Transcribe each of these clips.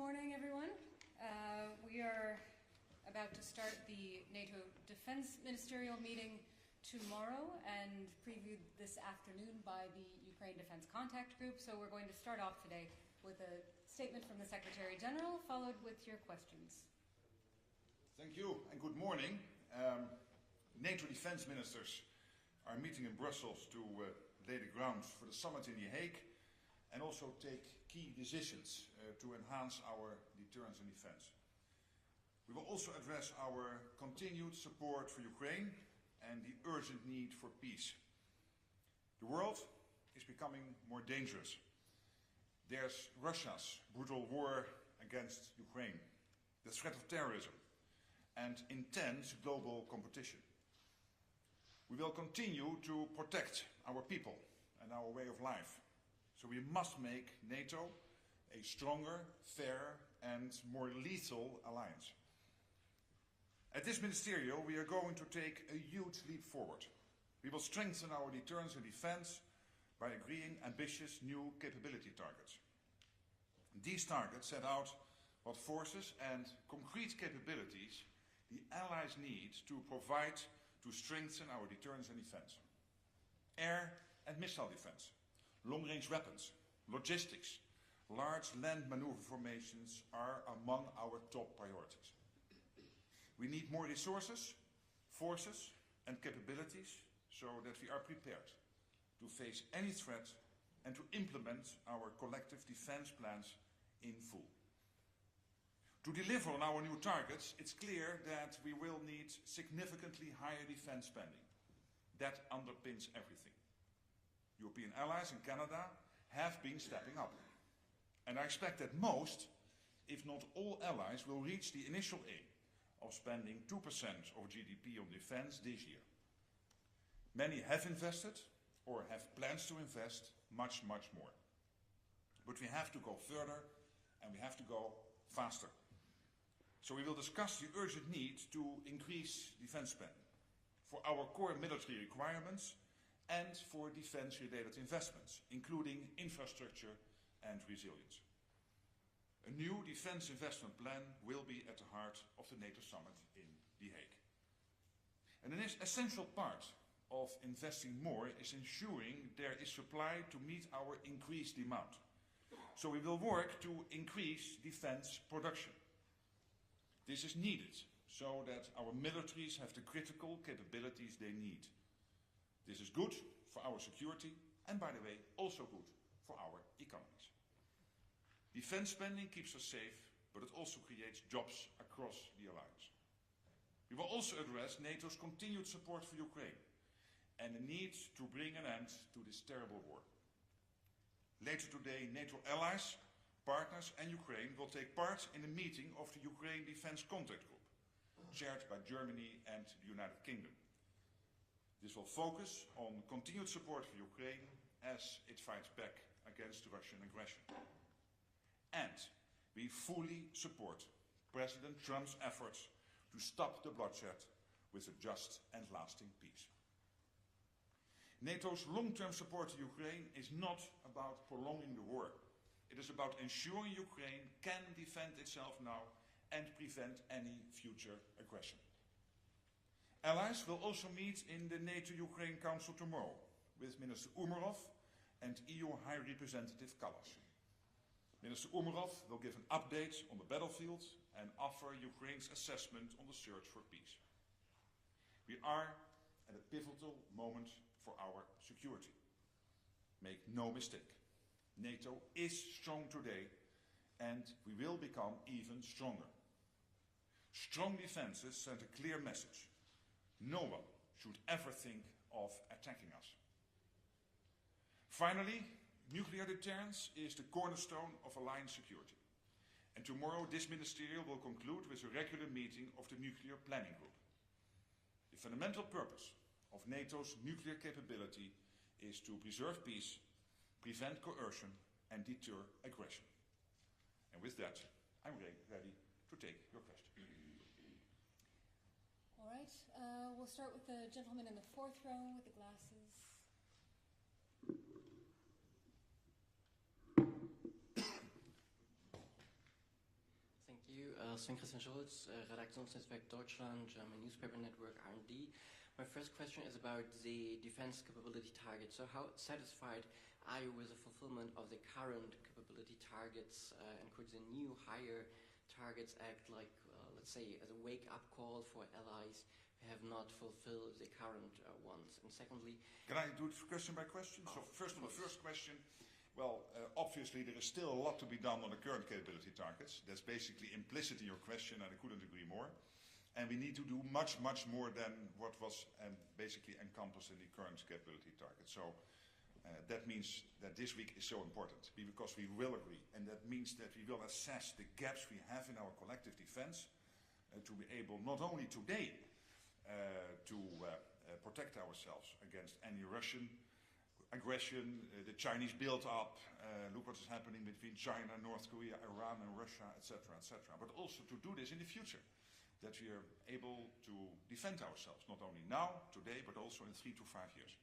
morning, everyone. We are about to start the NATO Defense Ministerial meeting tomorrow and previewed this afternoon by the Ukraine Defense Contact Group. So we're going to start off today with a statement from the Secretary General, followed with your questions. Thank you and good morning. NATO defense ministers are meeting in Brussels to lay the ground for the summit in The Hague and also take key decisions to enhance our deterrence and defense. We will also address our continued support for Ukraine and the urgent need for peace. The world is becoming more dangerous. There's Russia's brutal war against Ukraine, the threat of terrorism, and intense global competition. We will continue to protect our people and our way of life. So we must make NATO a stronger, fair, and more lethal alliance. At this ministerial, we are going to take a huge leap forward. We will strengthen our deterrence and defense by agreeing ambitious new capability targets. These targets set out what forces and concrete capabilities the Allies need to provide to strengthen our deterrence and defense. Air and missile defense, long-range weapons, logistics, large land maneuver formations are among our top priorities. We need more resources, forces and capabilities so that we are prepared to face any threat and to implement our collective defense plans in full. To deliver on our new targets, it's clear that we will need significantly higher defense spending. That underpins everything. European allies and Canada have been stepping up. And I expect that most, if not all allies, will reach the initial aim of spending 2% of GDP on defense this year. Many have invested or have plans to invest much, much more. But we have to go further and we have to go faster. So we will discuss the urgent need to increase defense spending for our core military requirements and for defense-related investments, including infrastructure and resilience. A new defense investment plan will be at the heart of the NATO summit in The Hague. And an essential part of investing more is ensuring there is supply to meet our increased demand. So we will work to increase defense production. This is needed so that our militaries have the critical capabilities they need. This is good for our security and, by the way, also good for our economies. Defense spending keeps us safe, but it also creates jobs across the alliance. We will also address NATO's continued support for Ukraine and the need to bring an end to this terrible war. Later today, NATO allies, partners and Ukraine will take part in a meeting of the Ukraine Defense Contact Group, chaired by Germany and the United Kingdom. This will focus on continued support for Ukraine as it fights back against Russian aggression. And we fully support President Trump's efforts to stop the bloodshed with a just and lasting peace. NATO's long-term support to Ukraine is not about prolonging the war. It is about ensuring Ukraine can defend itself now and prevent any future aggression. Allies will also meet in the NATO-Ukraine Council tomorrow with Minister Umerov and EU High Representative Kallas. Minister Umerov will give an update on the battlefield and offer Ukraine's assessment on the search for peace. We are at a pivotal moment for our security. Make no mistake, NATO is strong today and we will become even stronger. Strong defenses send a clear message. No one should ever think of attacking us. Finally, nuclear deterrence is the cornerstone of alliance security. And tomorrow this ministerial will conclude with a regular meeting of the Nuclear Planning Group. The fundamental purpose of NATO's nuclear capability is to preserve peace, prevent coercion and deter aggression. And with that, I'm ready to take your question. All right, we'll start with the gentleman in the fourth row with the glasses. Sven-Christian Schulz, Redaktionsnetzwerk Deutschland, German Newspaper Network, R&D. My first question is about the defense capability target. So how satisfied are you with the fulfillment of the current capability targets, and could the new higher targets act like, let's say, as a wake-up call for allies who have not fulfilled the current ones? And secondly... Can I do it question by question? So first on the first question, well, obviously there is still a lot to be done on the current capability targets. That's basically implicit in your question, and I couldn't agree more. And we need to do much, much more than what was basically encompassed in the current capability target. So that means that this week is so important, because we will agree. And that means that we will assess the gaps we have in our collective defense to be able not only today to protect ourselves against any Russian aggression, the Chinese build-up, look what is happening between China, North Korea, Iran and Russia, etc., but also to do this in the future, that we are able to defend ourselves, not only now, today, but also in 3 to 5 years.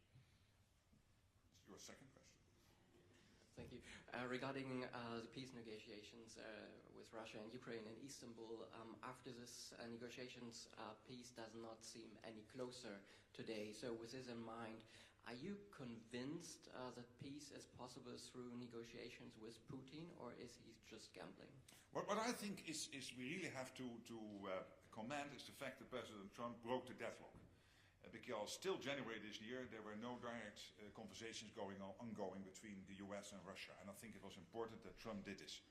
Your second question. Thank you. Regarding the peace negotiations with Russia and Ukraine in Istanbul, after this negotiations, peace does not seem any closer today. So with this in mind, are you convinced that peace is possible through negotiations with Putin, or is he just gambling? What I think is we really have to commend is the fact that President Trump broke the deadlock. Because still January this year, there were no direct conversations ongoing between the US and Russia. And I think it was important that Trump did this.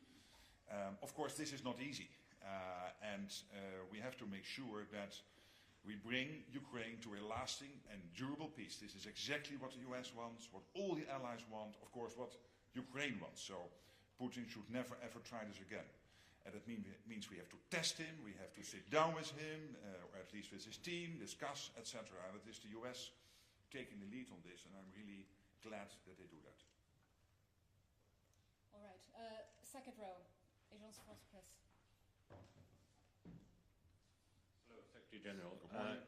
Of course, this is not easy. And we have to make sure that we bring Ukraine to a lasting and durable peace. This is exactly what the US wants, what all the allies want, of course, what Ukraine wants. So Putin should never, ever try this again. And that means we have to test him, we have to sit down with him, or at least with his team, discuss, etc. And it is the US taking the lead on this, and I'm really glad that they do that. All right. Second row, Agence France-Presse. Hello, Secretary General. Good morning.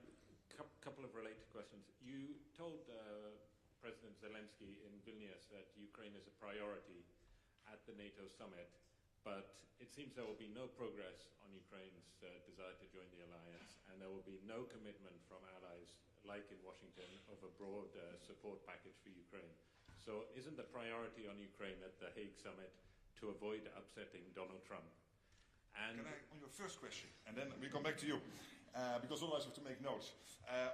Couple of related questions. You told President Zelensky in Vilnius that Ukraine is a priority at the NATO summit, but it seems there will be no progress on Ukraine's desire to join the alliance, and there will be no commitment from allies, like in Washington, of a broad support package for Ukraine. So isn't the priority on Ukraine at the Hague summit to avoid upsetting Donald Trump? And Can I, on your first question, and then we come back to you, because otherwise we have to make notes.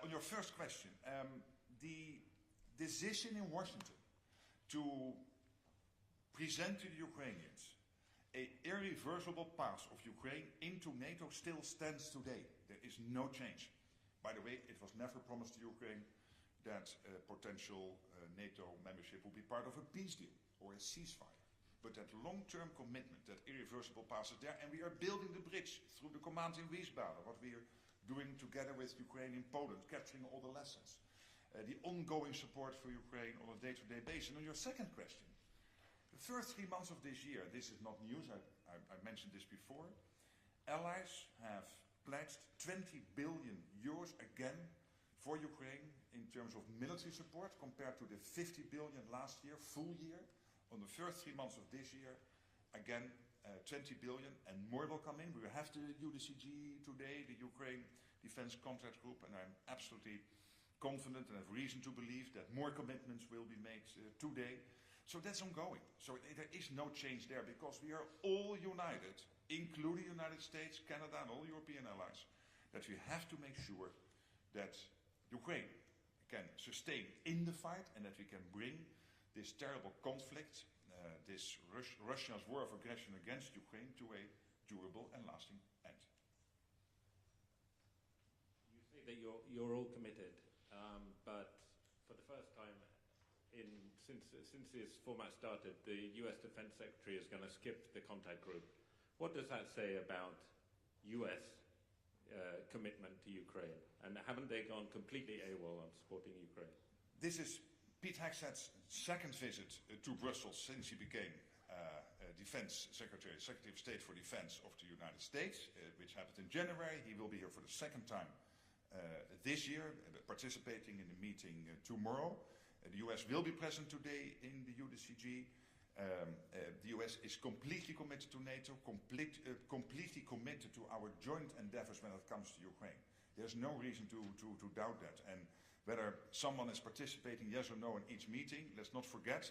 On your first question, the decision in Washington to present to the Ukrainians an irreversible path of Ukraine into NATO still stands today. There is no change. By the way, it was never promised to Ukraine that potential NATO membership would be part of a peace deal or a ceasefire. But that long-term commitment, that irreversible path is there, and we are building the bridge through the command in Wiesbaden, what we are doing together with Ukraine in Poland, capturing all the lessons, the ongoing support for Ukraine on a day-to-day basis. And on your second question, the first 3 months of this year, this is not news, I mentioned this before, allies have pledged 20 billion euros again for Ukraine in terms of military support compared to the 50 billion last year, full year. On the first 3 months of this year, again, 20 billion, and more will come in. We will have the UDCG today, the Ukraine Defense Contract Group, and I'm absolutely confident and have reason to believe that more commitments will be made today. So that's ongoing. So there is no change there, because we are all united, including the United States, Canada, and all European allies, that we have to make sure that Ukraine can sustain in the fight, and that we can bring this terrible conflict, this Russia's war of aggression against Ukraine, to a durable and lasting end. you say that you're all committed, but for the first time since this format started, the US Defense Secretary is going to skip the contact group. What does that say about US commitment to Ukraine? And haven't they gone completely AWOL on supporting Ukraine? This is Pete Hegseth's second visit to Brussels since he became Defense Secretary of State for Defense of the United States, which happened in January. He will be here for the second time this year, participating in the meeting tomorrow. The US will be present today in the UDCG. The US is completely committed to NATO, completely committed to our joint endeavors when it comes to Ukraine. There's no reason to doubt that. And whether someone is participating, yes or no, in each meeting, let's not forget,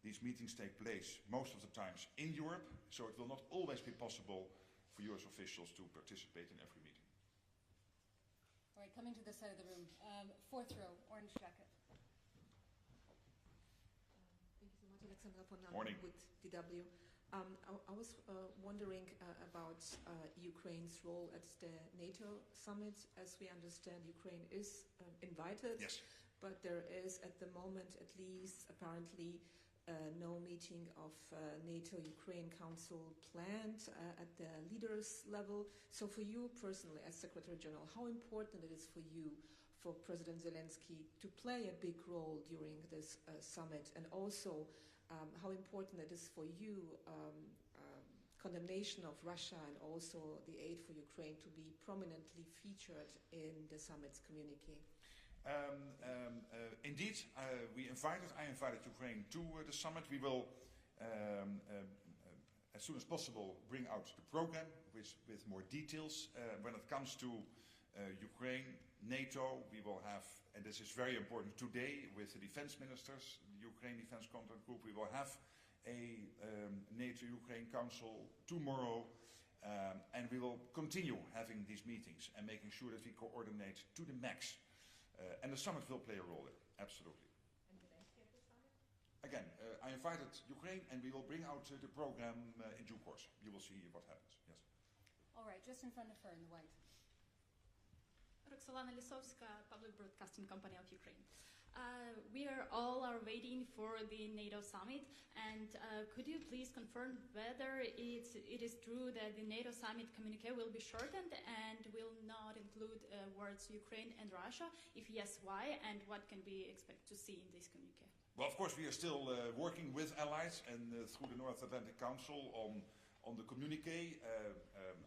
these meetings take place most of the times in Europe, so it will not always be possible for US officials to participate in every meeting. All right, coming to this side of the room. Fourth row, orange jacket. Thank you so much, Alexandra von Morning. with DW. I was wondering about Ukraine's role at the NATO summit. As we understand, Ukraine is invited, Yes. but there is at the moment, at least apparently, no meeting of NATO-Ukraine Council planned at the leaders level. So for you personally, as Secretary General, how important it is for you, for President Zelensky, to play a big role during this summit, and also how important it is for you, condemnation of Russia and also the aid for Ukraine to be prominently featured in the summit's communique? Indeed, I invited Ukraine to the summit. We will, as soon as possible, bring out the program with more details. When it comes to Ukraine, NATO, we will have, and this is very important today with the defense ministers, the Ukraine Defense Contact Group, we will have a NATO-Ukraine Council tomorrow, and we will continue having these meetings and making sure that we coordinate to the max. And the summit will play a role there, absolutely. And Zelensky at the summit? Again, I invited Ukraine, and we will bring out the program in due course. You will see what happens, yes. All right, just in front of her in the white. Roxolana Lisovska, Public Broadcasting Company of Ukraine. We all are waiting for the NATO summit, and could you please confirm whether it is true that the NATO summit communique will be shortened and will not include words Ukraine and Russia? If yes, why, and what can we expect to see in this communique? Well, of course, we are still working with allies and through the North Atlantic Council on the communique.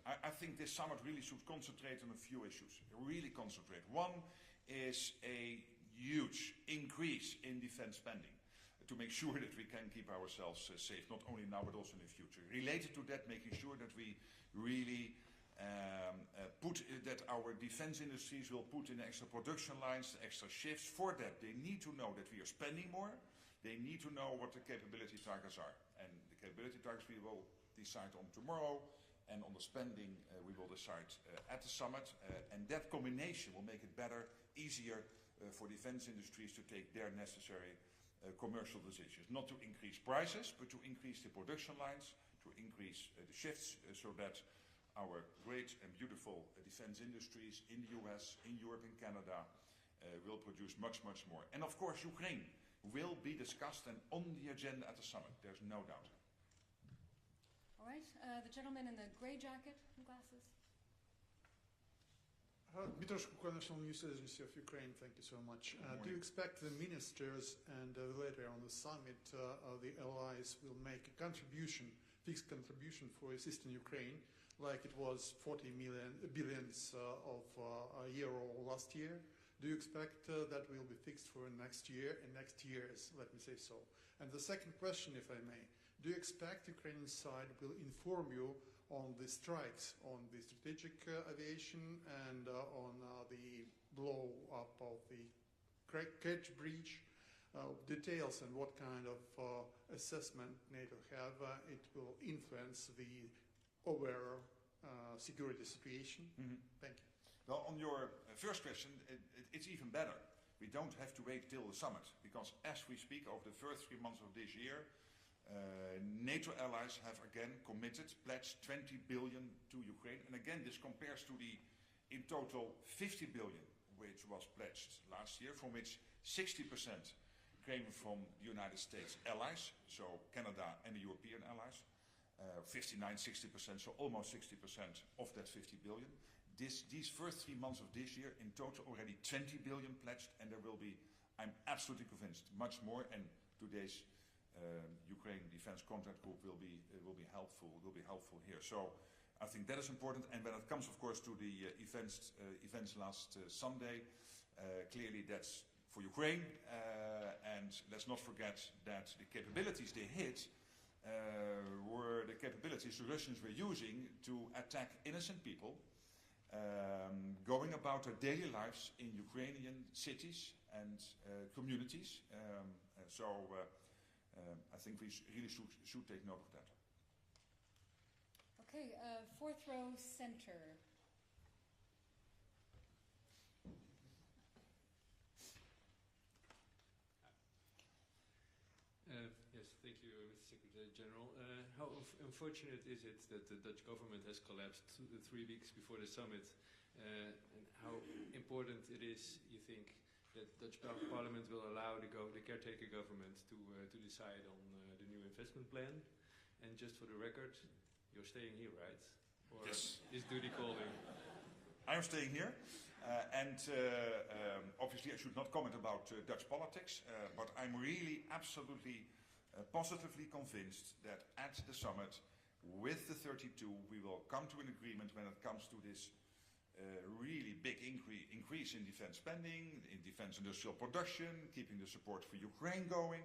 I think this summit really should concentrate on a few issues. Really concentrate. One is a huge increase in defense spending to make sure that we can keep ourselves safe, not only now but also in the future. Related to that, making sure that we really that our defense industries will put in extra production lines, extra shifts. For that, they need to know that we are spending more. They need to know what the capability targets are. And the capability targets we will decide on tomorrow, and on the spending we will decide at the summit. And that combination will make it better, easier for defense industries to take their necessary commercial decisions. Not to increase prices, but to increase the production lines, to increase the shifts, so that our great and beautiful defense industries in the US, in Europe, in Canada will produce much, much more. And of course, Ukraine will be discussed and on the agenda at the summit. There's no doubt. All right, the gentleman in the gray jacket and glasses. Dmitros Kukla, National News Agency of Ukraine, thank you so much. Do you expect the ministers and later on the summit, the allies will make a contribution, fixed contribution for assisting Ukraine, like it was 40 billions of a year or last year? Do you expect that will be fixed for next year and next years, let me say so? And the second question, if I may, do you expect Ukrainian side will inform you on the strikes on the strategic aviation and on the blow up of the Kerch breach, details and what kind of assessment NATO have, it will influence the overall security situation? Mm-hmm. Thank you. Well, on your first question, it's even better. We don't have to wait till the summit, because as we speak, over the first 3 months of this year, NATO allies have again committed, pledged 20 billion to Ukraine. And again, this compares to the, in total, 50 billion which was pledged last year, from which 60% came from the United States allies, so Canada and the European allies. 59-60%, so almost 60% of that 50 billion. These first 3 months of this year, in total already 20 billion pledged, and there will be, I'm absolutely convinced, much more, and today's Ukraine Defense Contact Group will be helpful here. So I think that is important. And when it comes, of course, to the events last Sunday, clearly that's for Ukraine. And let's not forget that the capabilities they hit were the capabilities the Russians were using to attack innocent people, going about their daily lives in Ukrainian cities and communities. I think we really should take note of that. Okay, fourth row center. Yes, thank you, Mr. Secretary General. How unfortunate is it that the Dutch government has collapsed 3 weeks before the summit, and how important it is, you think, that Dutch Parliament will allow the caretaker government to decide on the new investment plan? And just for the record, you're staying here, right? Or yes. Is duty calling? I'm staying here. Obviously I should not comment about Dutch politics, but I'm really absolutely positively convinced that at the summit with the 32 we will come to an agreement when it comes to this really big increase in defense spending, in defense industrial production, keeping the support for Ukraine going.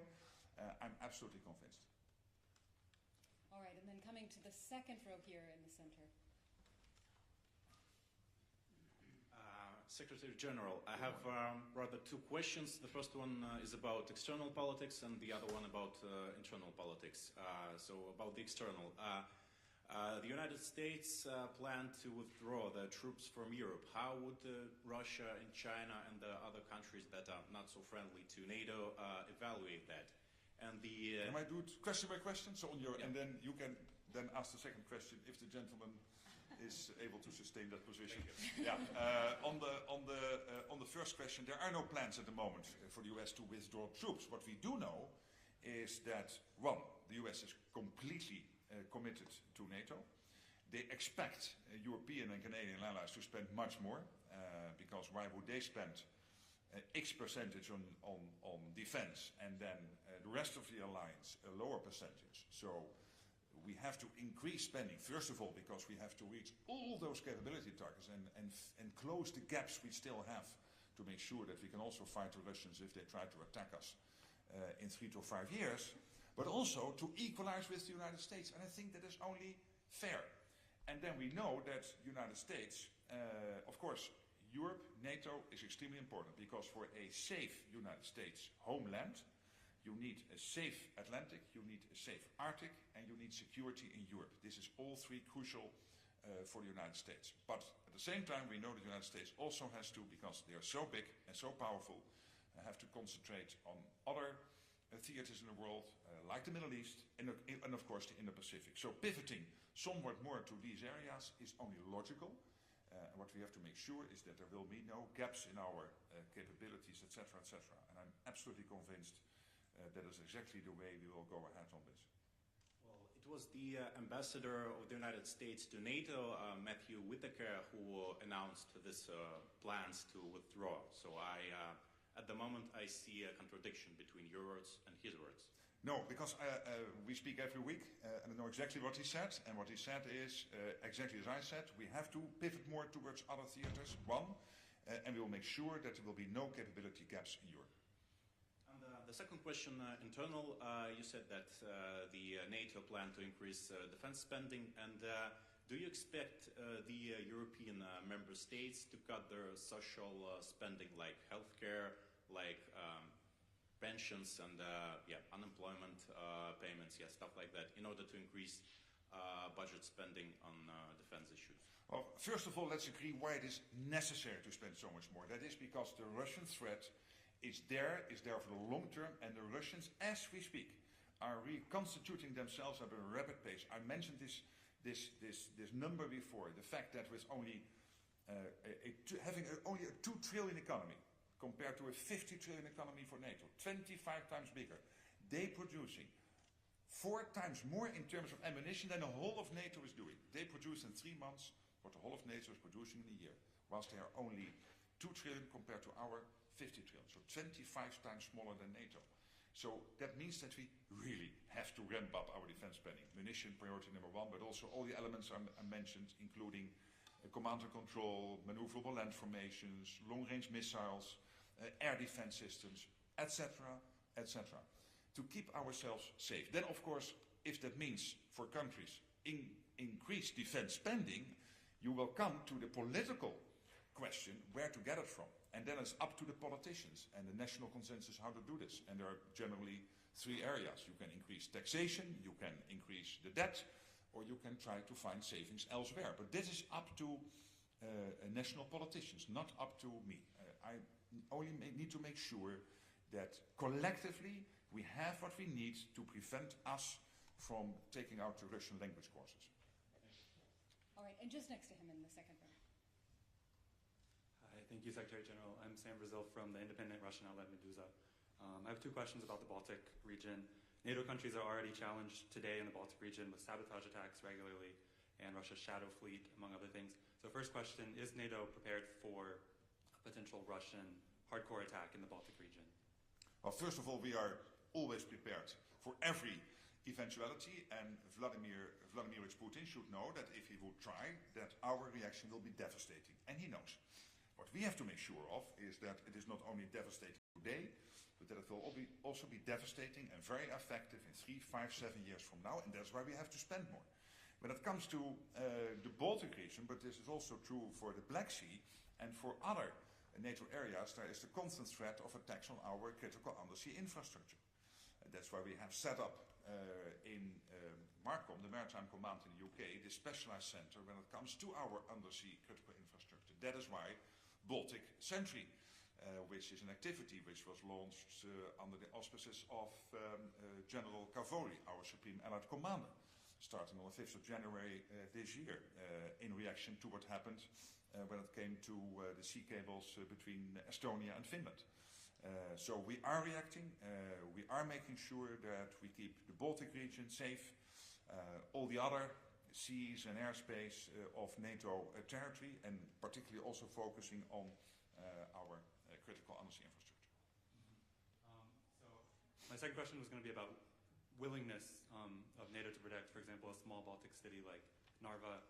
I'm absolutely convinced. All right, and then coming to the second row here in the center. Secretary General, I have rather two questions. The first one is about external politics and the other one about internal politics. So about the external. The United States plan to withdraw their troops from Europe. How would Russia and China and the other countries that are not so friendly to NATO evaluate that? And the Can I do it question by question? So on your, yeah. and then you can then ask the second question if the gentleman is able to sustain that position. Yeah. On the first question, there are no plans at the moment for the US to withdraw troops. What we do know is that, one, the US is completely committed to NATO. They expect European and Canadian allies to spend much more, because why would they spend X percentage on defense and then the rest of the alliance a lower percentage? So we have to increase spending, first of all, because we have to reach all those capability targets and close the gaps we still have to make sure that we can also fight the Russians if they try to attack us in 3 to 5 years, but also to equalize with the United States. And I think that is only fair. And then we know that the United States, of course, Europe, NATO is extremely important, because for a safe United States homeland, you need a safe Atlantic, you need a safe Arctic, and you need security in Europe. This is all three crucial for the United States. But at the same time, we know that the United States also has to, because they are so big and so powerful, have to concentrate on other theaters in the world, like the Middle East, and of course the Indo-Pacific. So pivoting somewhat more to these areas is only logical. And what we have to make sure is that there will be no gaps in our capabilities, etc., etc. And I'm absolutely convinced that is exactly the way we will go ahead on this. Well, it was the ambassador of the United States to NATO, Matthew Whitaker, who announced this plans to withdraw. So at the moment, I see a contradiction between your words and his words. No, because we speak every week, and I know exactly what he said. And what he said is exactly as I said. We have to pivot more towards other theaters, one, and we will make sure that there will be no capability gaps in Europe. The second question, internal, you said that the NATO plan to increase defense spending, and do you expect the European member states to cut their social spending, like healthcare, like pensions and unemployment payments, stuff like that, in order to increase budget spending on defense issues? Well, first of all, let's agree why it is necessary to spend so much more. That is because the Russian threat is there for the long term, and the Russians, as we speak, are reconstituting themselves at a rapid pace. I mentioned this number before, the fact that with only having only a 2 trillion economy compared to a 50 trillion economy for NATO, 25 times bigger, they producing 4 times more in terms of ammunition than the whole of NATO is doing. They produce in 3 months what the whole of NATO is producing in a year, whilst they are only 2 trillion compared to our 50 trillion, so 25 times smaller than NATO. So that means that we really have to ramp up our defense spending. Munition, priority number 1, but also all the elements I mentioned, including command and control, maneuverable land formations, long-range missiles, air defense systems, etc., etc., to keep ourselves safe. Then, of course, if that means for countries increased defense spending, you will come to the political question where to get it from. And then it's up to the politicians and the national consensus how to do this. And there are generally three areas. You can increase taxation, you can increase the debt, or you can try to find savings elsewhere. But this is up to national politicians, not up to me. I only need to make sure that collectively we have what we need to prevent us from taking out the Russian language courses. All right, and just next to him in the second row. Hi, thank you, Secretary General. I'm Sam Brazil from the independent Russian outlet Meduza. I have two questions about the Baltic region. NATO countries are already challenged today in the Baltic region with sabotage attacks regularly and Russia's shadow fleet, among other things. So first question, is NATO prepared for a potential Russian hardcore attack in the Baltic region? Well, first of all, we are always prepared for every eventuality, and Vladimir Putin should know that if he would try, that our reaction will be devastating, and he knows. What we have to make sure of is that it is not only devastating today, but that it will also be devastating and very effective in 3, 5, 7 years from now, and that's why we have to spend more. When it comes to the Baltic region, but this is also true for the Black Sea and for other NATO areas, there is the constant threat of attacks on our critical undersea infrastructure. And that's why we have set up in Marcom, the Maritime Command in the UK, this specialized center when it comes to our undersea critical infrastructure. That is why Baltic Sentry, which is an activity which was launched under the auspices of General Cavoli, our Supreme Allied Commander, starting on the 5th of January this year, in reaction to what happened when it came to the sea cables between Estonia and Finland. So we are reacting, we are making sure that we keep the Baltic region safe, all the other seas and airspace of NATO territory, and particularly also focusing on our critical undersea infrastructure. So my second question was going to be about willingness of NATO to protect, for example, a small Baltic city like Narva.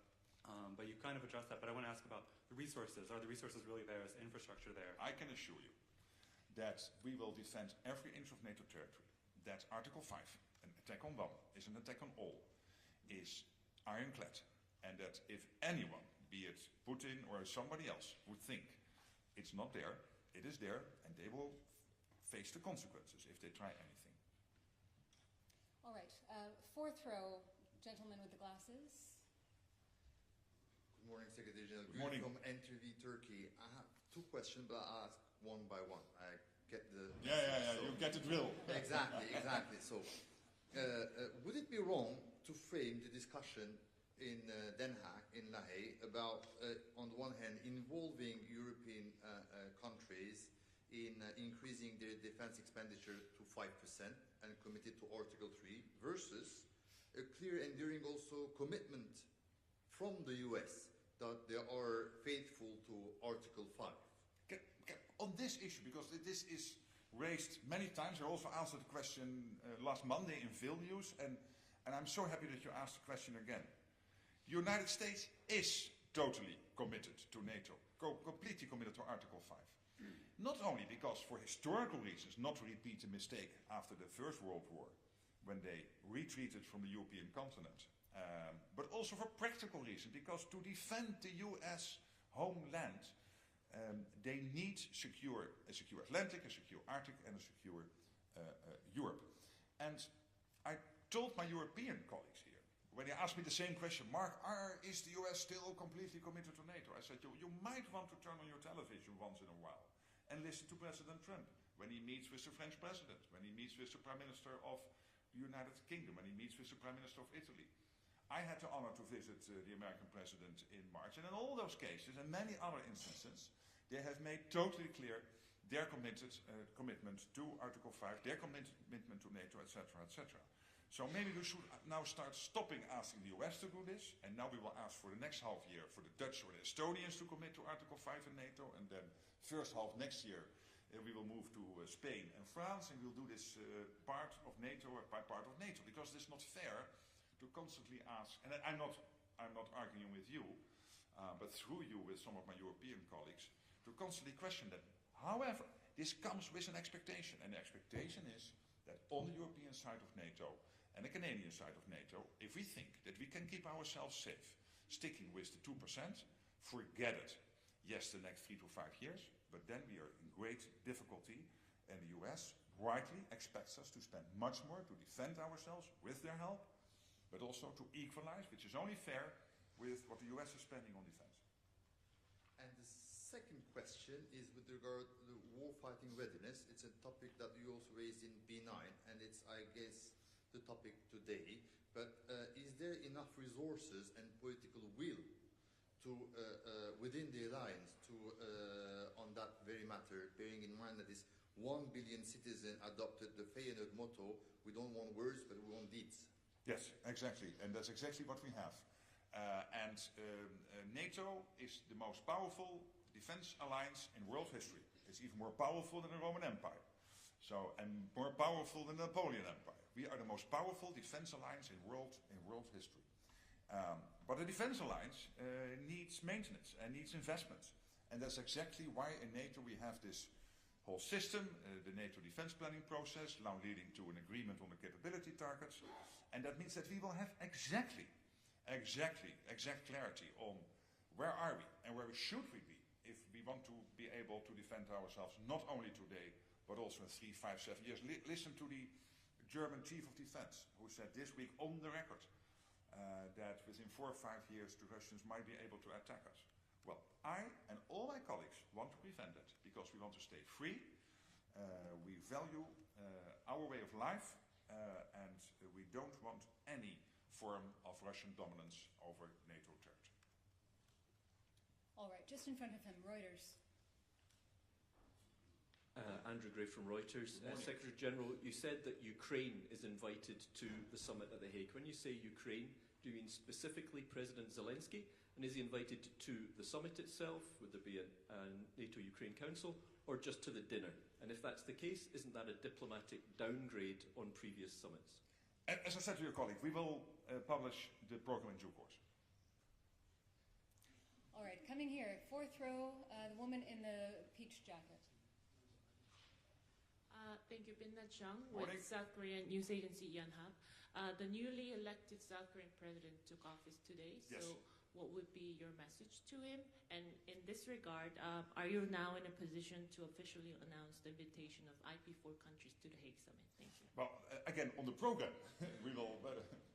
But you kind of addressed that, but I want to ask about the resources. Are the resources really there? Is the infrastructure there? I can assure you that we will defend every inch of NATO territory. That Article 5, an attack on one, is an attack on all, is ironclad. And that if anyone, be it Putin or somebody else, would think it's not there, it is there, and they will face the consequences if they try anything. All right, fourth row, gentleman with the glasses. Good morning, Secretary General. Good morning. From NTV Turkey. I have two questions, but I'll ask one by one. I get the... Yeah, so you get the drill. Exactly. So, would it be wrong to frame the discussion in Den Haag, in La Haye, about, on the one hand, involving European countries in increasing their defense expenditure to 5% and committed to Article 3, versus a clear, enduring also commitment from the US that they are faithful to Article 5. On this issue, because this is raised many times, I also answered the question last Monday in Vilnius, and I'm so happy that you asked the question again. The United States is totally committed to NATO, completely committed to Article 5. Not only because, for historical reasons, not to repeat the mistake after the First World War, when they retreated from the European continent, but also for practical reasons, because to defend the US homeland, they need a secure Atlantic, a secure Arctic, and a secure Europe. And I told my European colleagues here, when they asked me the same question, Mark, is the US still completely committed to NATO? I said, you might want to turn on your television once in a while and listen to President Trump when he meets with the French president, when he meets with the Prime Minister of the United Kingdom, when he meets with the Prime Minister of Italy. I had the honor to visit the American president in March, and in all those cases, and many other instances, they have made totally clear their commitment to Article 5, their commitment to NATO, etc., etc. So maybe we should now start stopping asking the US to do this, and now we will ask for the next half year for the Dutch or the Estonians to commit to Article 5 in NATO, and then first half next year we will move to Spain and France, and we'll do this part of NATO by part of NATO, because it's not fair to constantly ask, and I'm not arguing with you, but through you with some of my European colleagues, to constantly question that. However, this comes with an expectation, and the expectation is that on the European side of NATO, and the Canadian side of NATO, if we think that we can keep ourselves safe, sticking with the 2%, forget it. Yes, the next 3 to 5 years, but then we are in great difficulty, and the US rightly expects us to spend much more to defend ourselves with their help, but also to equalize, which is only fair, with what the US is spending on defense. And the second question is with regard to the war-fighting readiness. It's a topic that you also raised in P9, and it's, I guess, the topic today. But is there enough resources and political will to, within the alliance, to on that very matter, bearing in mind that this 1 billion citizens adopted the Feyenoord motto, we don't want words, but we want deeds. Yes, exactly, and that's exactly what we have. NATO is the most powerful defense alliance in world history. It's even more powerful than the Roman Empire, and more powerful than the Napoleon Empire. We are the most powerful defense alliance in world history. But the defense alliance needs maintenance and needs investment, and that's exactly why in NATO we have this whole system, the NATO defense planning process, now leading to an agreement on the capability targets, and that means that we will have exact clarity on where are we and where should we be if we want to be able to defend ourselves not only today but also in 3, 5, 7 years. Listen to the German chief of defense who said this week on the record that within 4 or 5 years the Russians might be able to attack us. Well, I and all my colleagues want to prevent that because we want to stay free, we value our way of life, and we don't want any form of Russian dominance over NATO territory. All right, just in front of him, Reuters. Andrew Gray from Reuters. Secretary General, you said that Ukraine is invited to the summit at The Hague. When you say Ukraine, do you mean specifically President Zelensky? And is he invited to the summit itself? Would there be a NATO-Ukraine Council? Or just to the dinner? And if that's the case, isn't that a diplomatic downgrade on previous summits? As I said to your colleague, we will publish the program in due course. All right, coming here, fourth row, the woman in the peach jacket. Thank you, Binna Chung with South Korean news agency Yonhap. The newly elected South Korean president took office today, yes. So what would be your message to him? And in this regard, are you now in a position to officially announce the invitation of IP4 countries to the Hague Summit? Thank you. Well, again, on the program, we will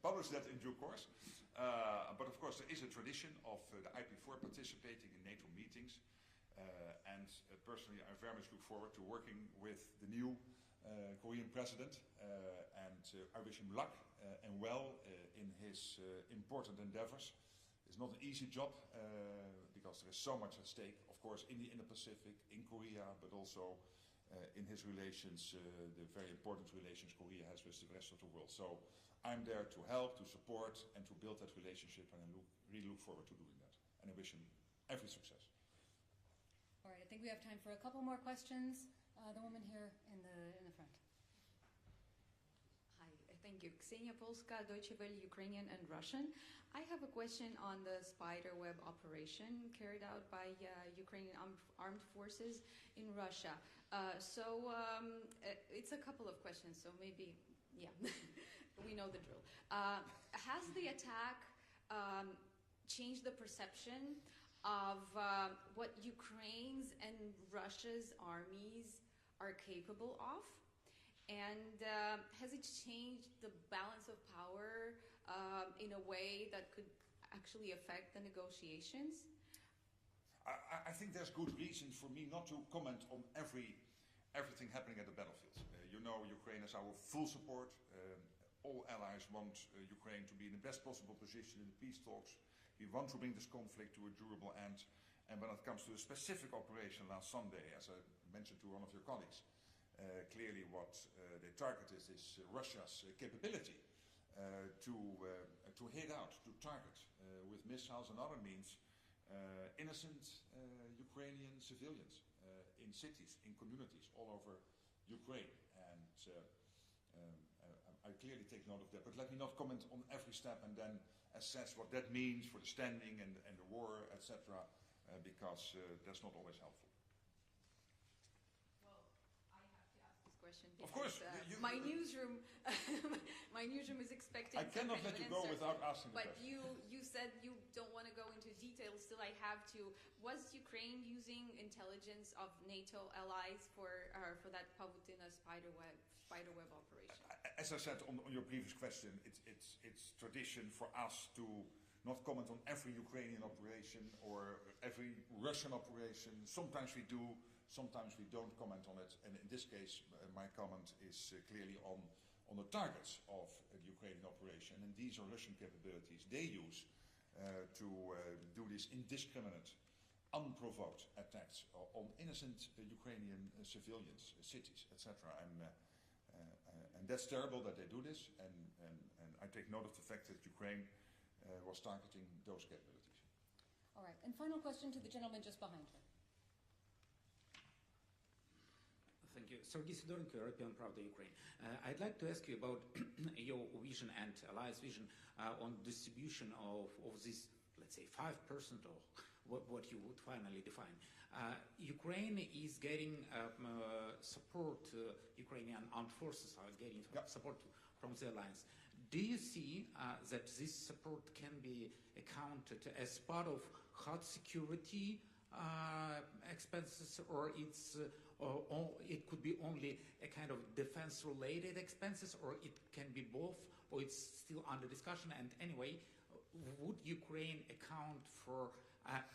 publish that in due course. But of course, there is a tradition of the IP4 participating in NATO meetings. And personally, I very much look forward to working with the new Korean president. And I wish him luck and well in his important endeavors. It's not an easy job because there is so much at stake, of course, in the Indo-Pacific, in Korea, but also in his relations, the very important relations Korea has with the rest of the world. So I'm there to help, to support, and to build that relationship, and I really look forward to doing that. And I wish him every success. All right, I think we have time for a couple more questions. The woman here in the front. Hi, thank you. Ksenia Polska, Deutsche Welle, Ukrainian and Russian. I have a question on the spiderweb operation carried out by Ukrainian armed forces in Russia. It's a couple of questions, so maybe, yeah, we know the drill. Has the attack changed the perception of what Ukraine's and Russia's armies are capable of? And has it changed the balance of power in a way that could actually affect the negotiations? I think there's good reasons for me not to comment on everything happening at the battlefield. You know, Ukraine has our full support. All allies want Ukraine to be in the best possible position in the peace talks. We want to bring this conflict to a durable end. And when it comes to a specific operation last Sunday, as I mentioned to one of your colleagues, clearly what they targeted is Russia's capability to hit out, to target with missiles and other means innocent Ukrainian civilians in cities, in communities all over Ukraine. And I clearly take note of that. But let me not comment on every step and then assess what that means for the standing and the war, etc., because that's not always helpful. Well, I have to ask this question. Of course. My newsroom, my newsroom is expecting. I cannot let you go without asking the question. question. But you said you don't want to go into details, still I have to. Was Ukraine using intelligence of NATO allies for that Pavutina spiderweb operation? As I said on your previous question, it's tradition for us to not comment on every Ukrainian operation or every Russian operation. Sometimes we do, sometimes we don't comment on it. And in this case, my comment is clearly on the targets of the Ukrainian operation. And these are Russian capabilities they use to do these indiscriminate, unprovoked attacks on innocent Ukrainian civilians, cities, etc. And that's terrible that they do this. And I take note of the fact that Ukraine was targeting those capabilities. All right, and final question to the gentleman just behind her. Thank you. Sergei Sidorenko, European Pravda, Ukraine. I'd like to ask you about your vision and allies' vision on distribution of this, let's say, 5% or what you would finally define. Ukraine is getting support, Ukrainian armed forces are getting support from the alliance. Do you see that this support can be accounted as part of hard security expenses, or it could be only a kind of defense-related expenses, or it can be both, or it's still under discussion? And anyway, would Ukraine account for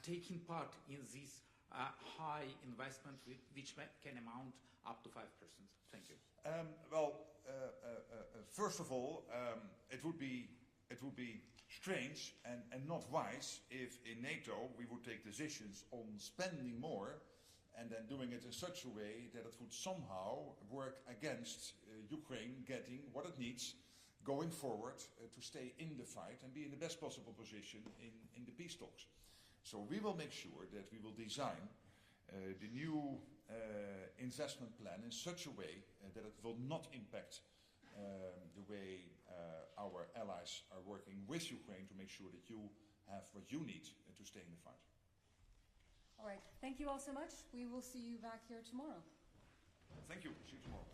taking part in this high investment, which can amount up to 5%? Thank you. First of all, it would be strange and not wise if in NATO we would take decisions on spending more and then doing it in such a way that it would somehow work against Ukraine getting what it needs going forward to stay in the fight and be in the best possible position in the peace talks. So we will make sure that we will design the new investment plan in such a way that it will not impact the way our allies are working with Ukraine to make sure that you have what you need to stay in the fight. All right, thank you all so much. We will see you back here tomorrow. Thank you. See you tomorrow.